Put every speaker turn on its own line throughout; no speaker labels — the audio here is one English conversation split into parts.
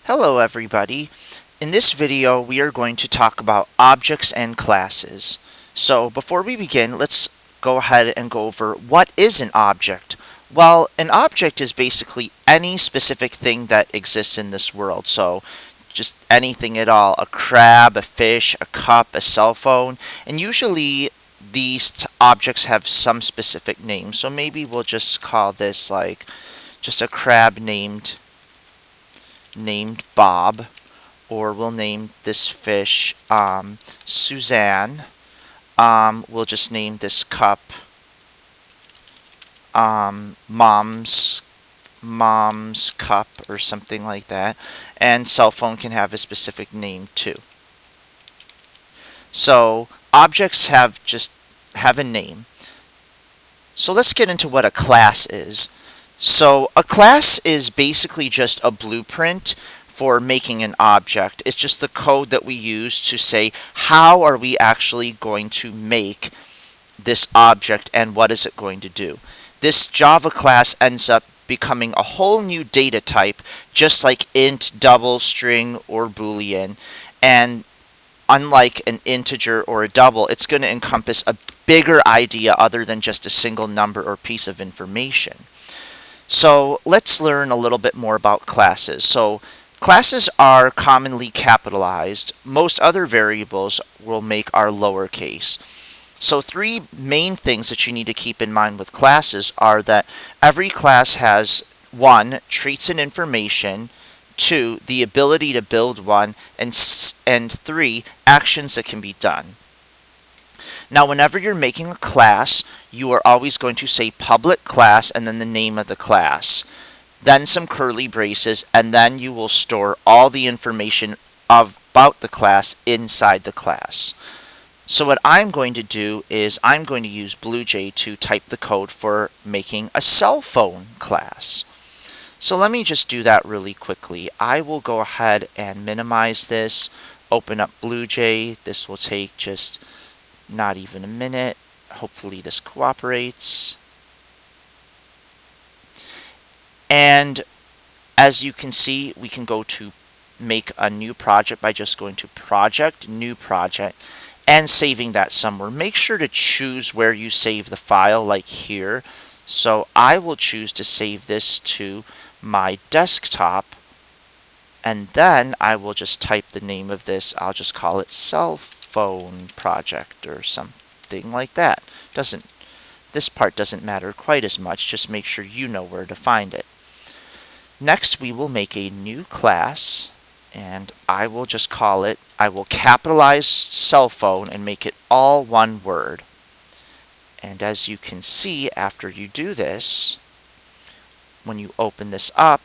Hello everybody. In this video we are going to talk about objects and classes. So before we begin, let's go ahead and go over what is an object. Well, an object is basically any specific thing that exists in this world. So just anything at all, a crab, a fish, a cup, a cell phone, and usually these objects have some specific name. So maybe we'll just call this like just a crab named Bob, or we'll name this fish Suzanne. We'll just name this cup mom's cup or something like that. And cell phone can have a specific name too. So objects have a name. So let's get into what a class is. So a class is basically just a blueprint for making an object. It's just the code that we use to say how are we actually going to make this object and what is it going to do. This Java class ends up becoming a whole new data type, just like int, double, string, or boolean. And unlike an integer or a double, it's going to encompass a bigger idea other than just a single number or piece of information. So let's learn a little bit more about classes. So classes are commonly capitalized. Most other variables will make our lowercase. So three main things that you need to keep in mind with classes are that every class has 1, traits and information, 2, the ability to build one, and 3, actions that can be done. Now, whenever you're making a class, you are always going to say public class and then the name of the class, then some curly braces, and then you will store all the information about the class inside the class. So what I'm going to do is I'm going to use BlueJ to type the code for making a cell phone class. So let me just do that really quickly. I will go ahead and minimize this, open up BlueJ. This will take just not even a minute. Hopefully this cooperates. And as you can see, we can go to make a new project by just going to project, new project, and saving that somewhere. Make sure to choose where you save the file, like here. So I will choose to save this to my desktop, and then I will just type the name of this. I'll just call it cell phone project or something like that. This part doesn't matter quite as much, just make sure you know where to find it. Next, we will make a new class, and I will just call it, I will capitalize cell phone and make it all one word. And as you can see, after you do this, when you open this up,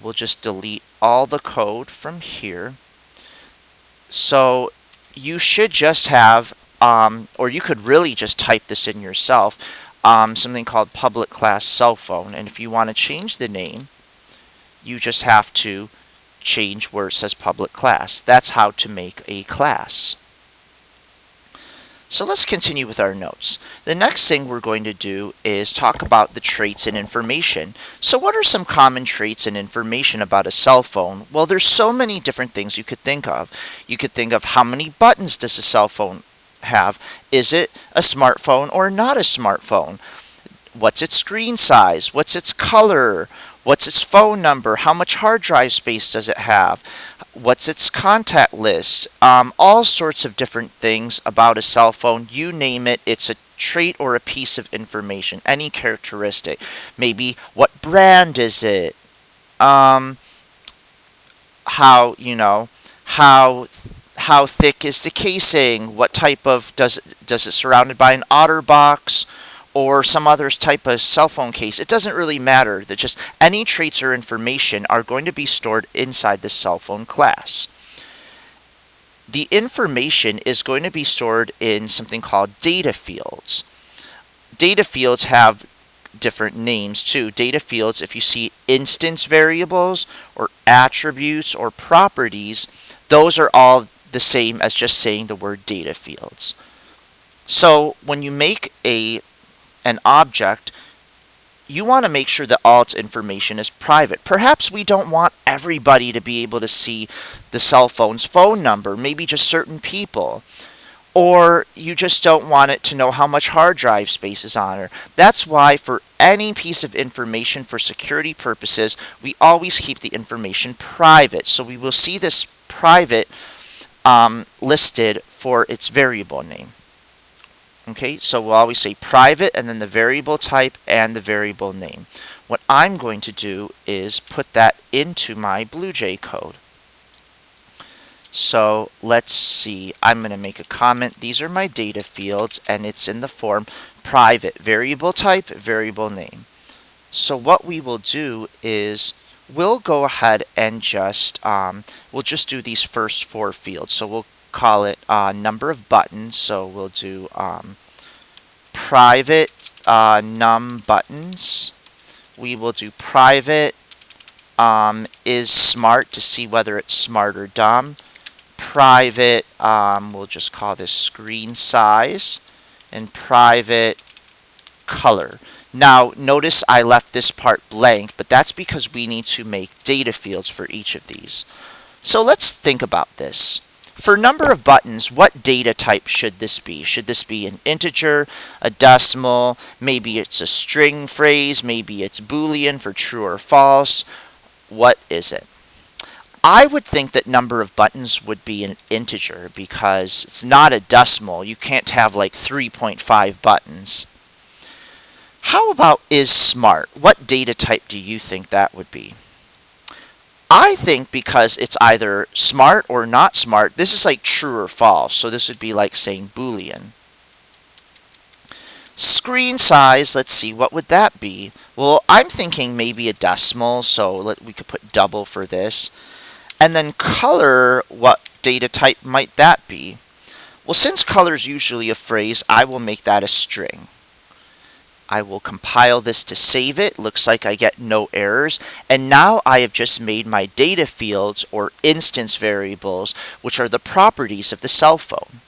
we'll just delete all the code from here. So you should just have, or you could really just type this in yourself, something called public class cell phone. And if you want to change the name, you just have to change where it says public class. That's how to make a class. So let's continue with our notes. The next thing we're going to do is talk about the traits and information. So what are some common traits and information about a cell phone? Well, there's so many different things you could think of. You could think of how many buttons does a cell phone have? Is it a smartphone or not a smartphone? What's its screen size? What's its color? What's its phone number? How much hard drive space does it have? What's its contact list? All sorts of different things about a cell phone. You name it, it's a trait or a piece of information, any characteristic. Maybe what brand is it? How thick is the casing? What type of, does it surrounded by an OtterBox or some other type of cell phone case? It doesn't really matter. That just any traits or information are going to be stored inside the cell phone class. The information is going to be stored in something called data fields. Data fields have different names too. Data fields, if you see instance variables or attributes or properties, those are all the same as just saying the word data fields. So when you make an object, you want to make sure that all its information is private. Perhaps we don't want everybody to be able to see the cell phone's phone number, maybe just certain people. Or you just don't want it to know how much hard drive space is on her. That's why for any piece of information for security purposes, we always keep the information private. So we will see this private listed for its variable name. Okay, so we'll always say private and then the variable type and the variable name. What I'm going to do is put that into my BlueJ code. So let's see, I'm going to make a comment. These are my data fields and it's in the form private, variable type, variable name. So what we will do is we'll go ahead and we'll just do these first 4 fields. So we'll call it number of buttons. So we'll do private num buttons. We will do private is smart to see whether it's smart or dumb. Private, we'll just call this screen size, and private color. Now, notice I left this part blank, but that's because we need to make data fields for each of these. So let's think about this. For number of buttons, what data type should this be? Should this be an integer, a decimal, maybe it's a string phrase, maybe it's Boolean for true or false? What is it? I would think that number of buttons would be an integer because it's not a decimal. You can't have like 3.5 buttons. How about is smart? What data type do you think that would be? I think because it's either smart or not smart, this is like true or false. So this would be like saying Boolean. Screen size, let's see, what would that be? Well, I'm thinking maybe a decimal, so we could put double for this. And then color, what data type might that be? Well, since color is usually a phrase, I will make that a string. I will compile this to save it. Looks like I get no errors. And now I have just made my data fields or instance variables, which are the properties of the cell phone.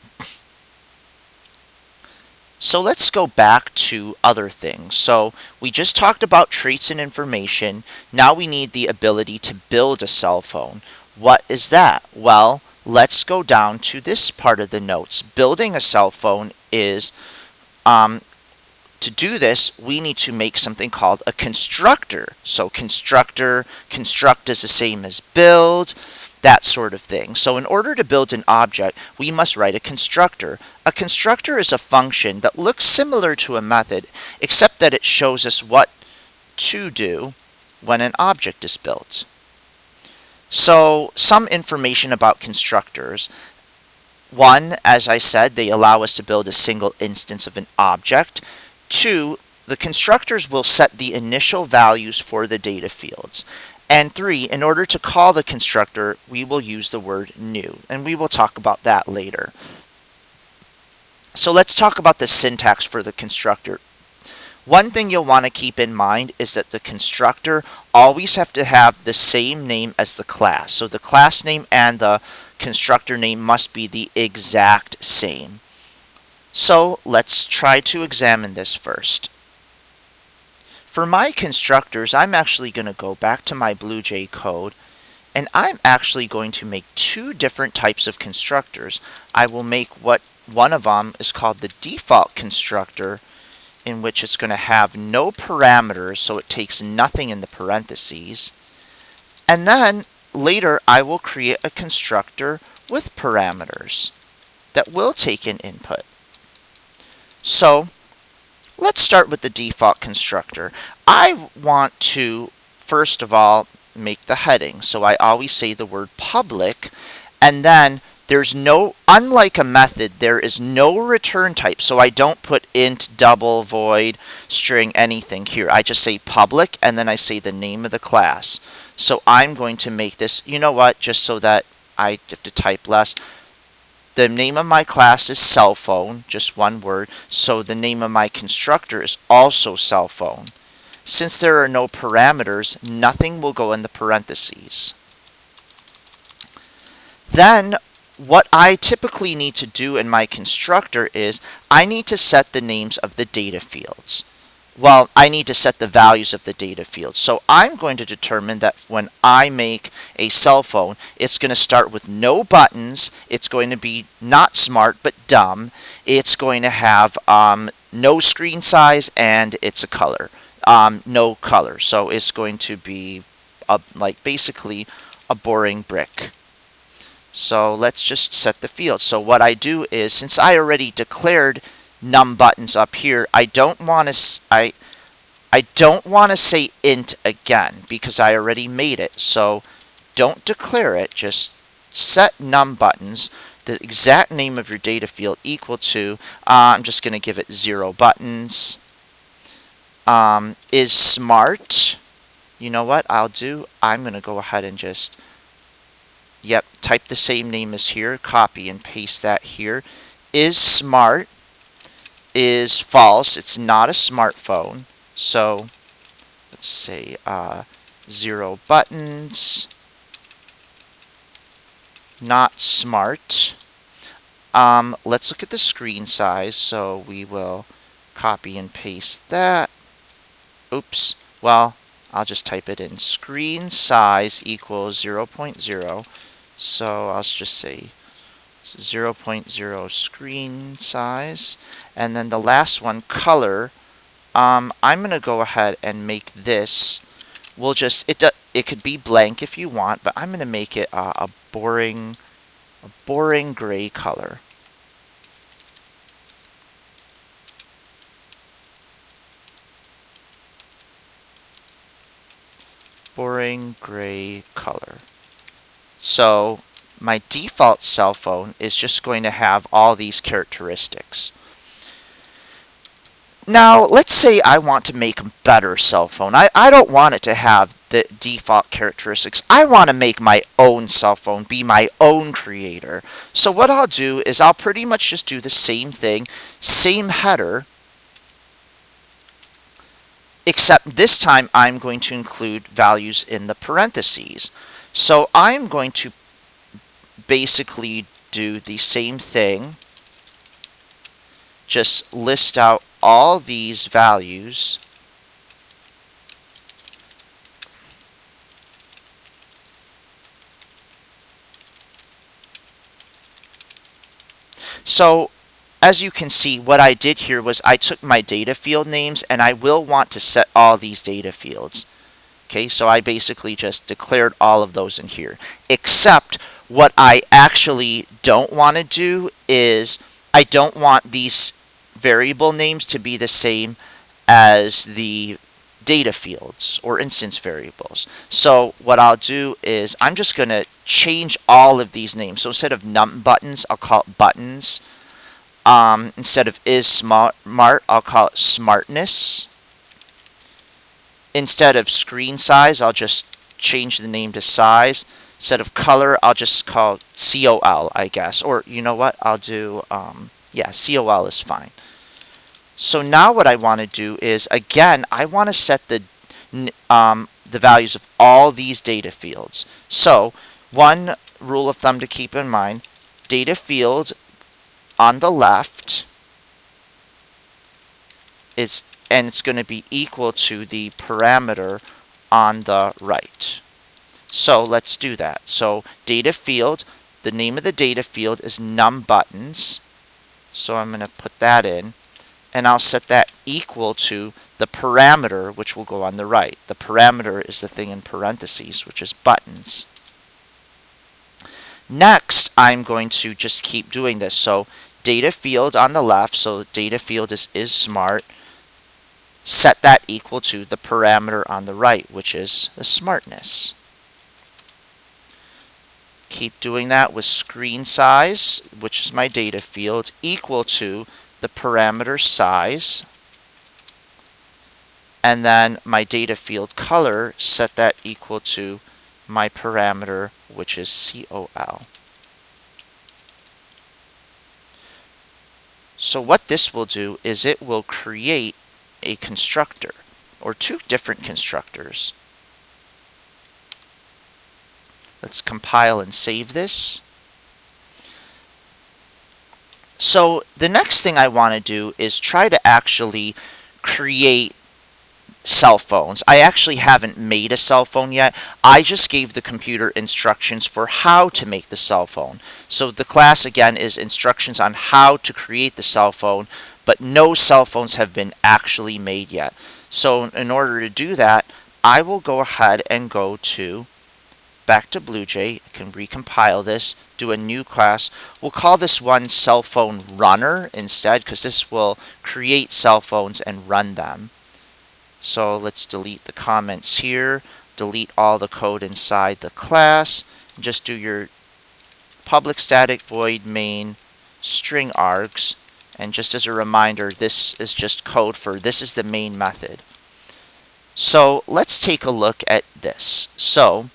So let's go back to other things. So we just talked about traits and information. Now we need the ability to build a cell phone. What is that? Well, let's go down to this part of the notes. Building a cell phone is, to do this, we need to make something called a constructor. So constructor, construct is the same as build, that sort of thing. So in order to build an object, we must write a constructor. A constructor is a function that looks similar to a method, except that it shows us what to do when an object is built. So some information about constructors. 1, as I said, they allow us to build a single instance of an object. 2, the constructors will set the initial values for the data fields. And 3, in order to call the constructor, we will use the word new, and we will talk about that later. So let's talk about the syntax for the constructor. One thing you'll want to keep in mind is that the constructor always have to have the same name as the class. So the class name and the constructor name must be the exact same. So let's try to examine this first. For my constructors, I'm actually going to go back to my BlueJ code, and I'm actually going to make 2 different types of constructors. I will make what one of them is called the default constructor, in which it's going to have no parameters, so it takes nothing in the parentheses. And then later I will create a constructor with parameters that will take an input. So let's start with the default constructor. I want to, first of all, make the heading. So I always say the word public, and then there's no, unlike a method, there is no return type. So I don't put int, double, void, string, anything here. I just say public, and then I say the name of the class. So I'm going to make this, you know what, just so that I have to type less. The name of my class is cell phone, just one word. So the name of my constructor is also cell phone. Since there are no parameters, nothing will go in the parentheses. Then what I typically need to do in my constructor is I need to set the names of the data fields. well, I need to set the values of the data field. So I'm going to determine that when I make a cell phone, it's going to start with no buttons. It's going to be not smart, but dumb. It's going to have no screen size, and it's a color. No color. So it's going to be like basically a boring brick. So let's just set the field. So what I do is, since I already declared num buttons up here, I don't want to say int again because I already made it. So don't declare it, just set num buttons, the exact name of your data field equal to, I'm just going to give it 0 buttons, is smart. You know what I'll do? I'm going to go ahead and just, yep, type the same name as here, copy and paste that here. Is smart is false. It's not a smartphone. So let's say 0 buttons, not smart. Let's look at the screen size. So we will copy and paste that. Oops. Well, I'll just type it in. Screen size equals 0.0. So I'll just say 0.0 screen size. And then the last one, color. I'm going to go ahead and make this. We'll just, it could be blank if you want, but I'm going to make it a boring gray color. Boring gray color. So my default cell phone is just going to have all these characteristics. Now, let's say I want to make a better cell phone. I don't want it to have the default characteristics. I want to make my own cell phone, be my own creator. So what I'll do is I'll pretty much just do the same thing, same header, except this time I'm going to include values in the parentheses. So I'm going to basically do the same thing, just list out all these values. So as you can see, what I did here was I took my data field names, and I will want to set all these data fields. Okay, so I basically just declared all of those in here, except what I actually don't want to do is I don't want these variable names to be the same as the data fields or instance variables. So what I'll do is I'm just going to change all of these names. So instead of num buttons, I'll call it buttons. Instead of is smart, I'll call it smartness. Instead of screen size, I'll just change the name to size. Instead of color, I'll just call COL, I guess. Or you know what? I'll do, yeah, COL is fine. So now what I want to do is, again, I want to set the values of all these data fields. So one rule of thumb to keep in mind, data field on the left is, and it's going to be equal to the parameter on the right. So let's do that. So data field, the name of the data field is num buttons. So I'm going to put that in, and I'll set that equal to the parameter, which will go on the right. The parameter is the thing in parentheses, which is buttons. Next, I'm going to just keep doing this. So data field on the left, so data field is smart. Set that equal to the parameter on the right, which is the smartness. Keep doing that with screen size, which is my data field, equal to the parameter size. And then my data field color, set that equal to my parameter, which is COL. So what this will do is it will create a constructor, or two different constructors. Let's compile and save this. So the next thing I want to do is try to actually create cell phones. I actually haven't made a cell phone yet. I just gave the computer instructions for how to make the cell phone. So the class again is instructions on how to create the cell phone, but no cell phones have been actually made yet. So in order to do that, I will go ahead and go to back to BlueJ. I can recompile this, do a new class. We'll call this one cell phone runner instead, because this will create cell phones and run them. So let's delete the comments here, delete all the code inside the class, and just do your public static void main string args. And just as a reminder, this is just code for this is the main method. So let's take a look at this. So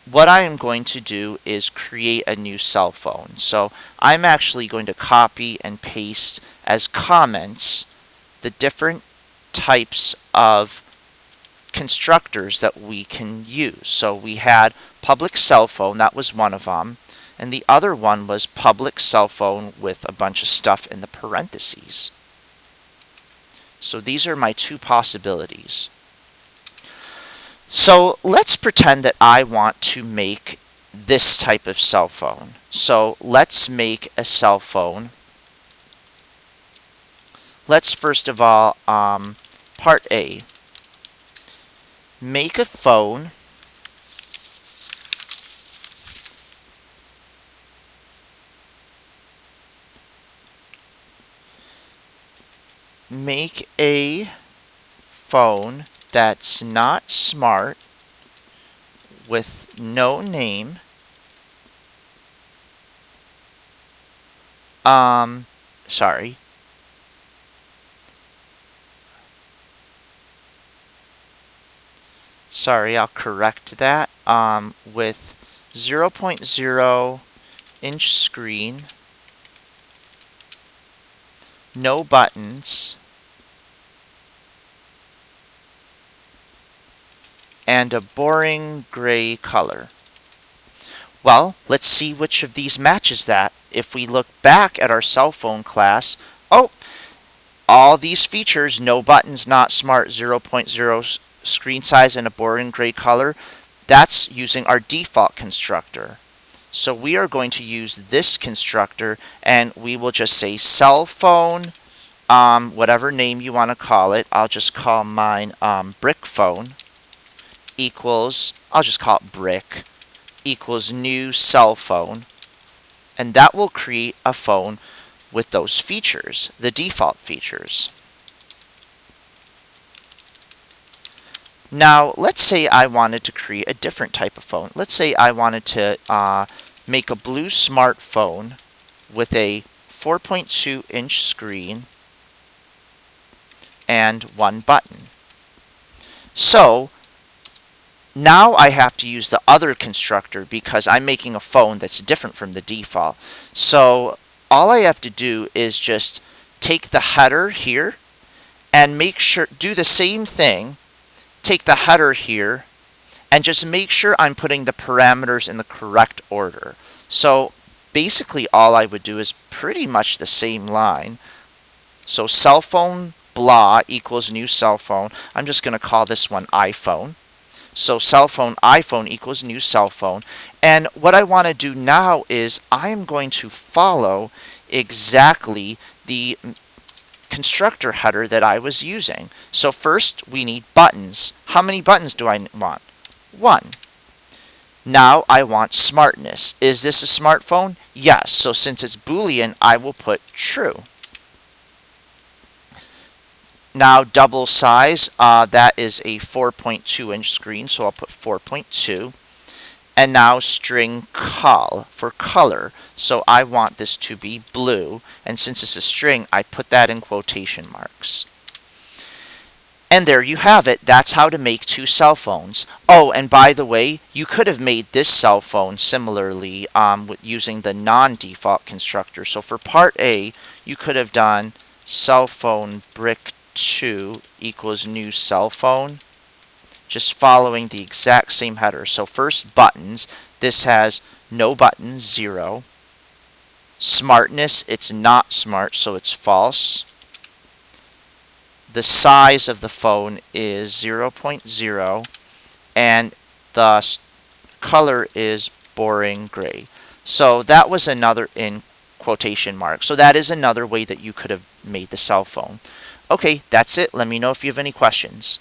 what I am going to do is create a new cell phone. So I'm actually going to copy and paste as comments the different types of constructors that we can use. So we had public cell phone, that was one of them, and the other one was public cell phone with a bunch of stuff in the parentheses. So these are my two possibilities. So let's pretend that I want to make this type of cell phone. So let's make a cell phone. Let's first of all, part A, make a phone that's not smart with no name. Sorry. Sorry, I'll correct that. With 0.0 inch screen, no buttons, and a boring gray color. Well, let's see which of these matches that. If we look back at our cell phone class, oh, all these features, no buttons, not smart, 0.0 screen size, and a boring gray color, that's using our default constructor. So we are going to use this constructor, and we will just say cell phone, whatever name you want to call it. I'll just call mine brick phone equals, I'll just call it brick, equals new cell phone. And that will create a phone with those features, the default features. Now, let's say I wanted to create a different type of phone. Let's say I wanted to make a blue smartphone with a 4.2 inch screen and one button. So now I have to use the other constructor because I'm making a phone that's different from the default. So all I have to do is just take the header here and make sure, do the same thing, take the header here and just make sure I'm putting the parameters in the correct order. So basically all I would do is pretty much the same line. So cell phone blah equals new cell phone. I'm just going to call this one iPhone. So cell phone iPhone equals new cell phone. And what I want to do now is I am going to follow exactly the constructor header that I was using. So first we need buttons. How many buttons do I want? One. Now I want smartness. Is this a smartphone? Yes. So since it's Boolean, I will put true. Now double size, that is a 4.2 inch screen, so I'll put 4.2. And now string col for color, so I want this to be blue, and since it's a string, I put that in quotation marks. And there you have it. That's how to make two cell phones. Oh, and by the way, you could have made this cell phone similarly using the non-default constructor. So for part A, you could have done cell phone brick 2 equals new cell phone, just following the exact same header. So first buttons, this has no buttons, 0. Smartness, it's not smart, so it's false. the size of the phone is 0.0, and the color is boring gray. So that was another in quotation mark. So that is another way that you could have made the cell phone. Okay, that's it. Let me know if you have any questions.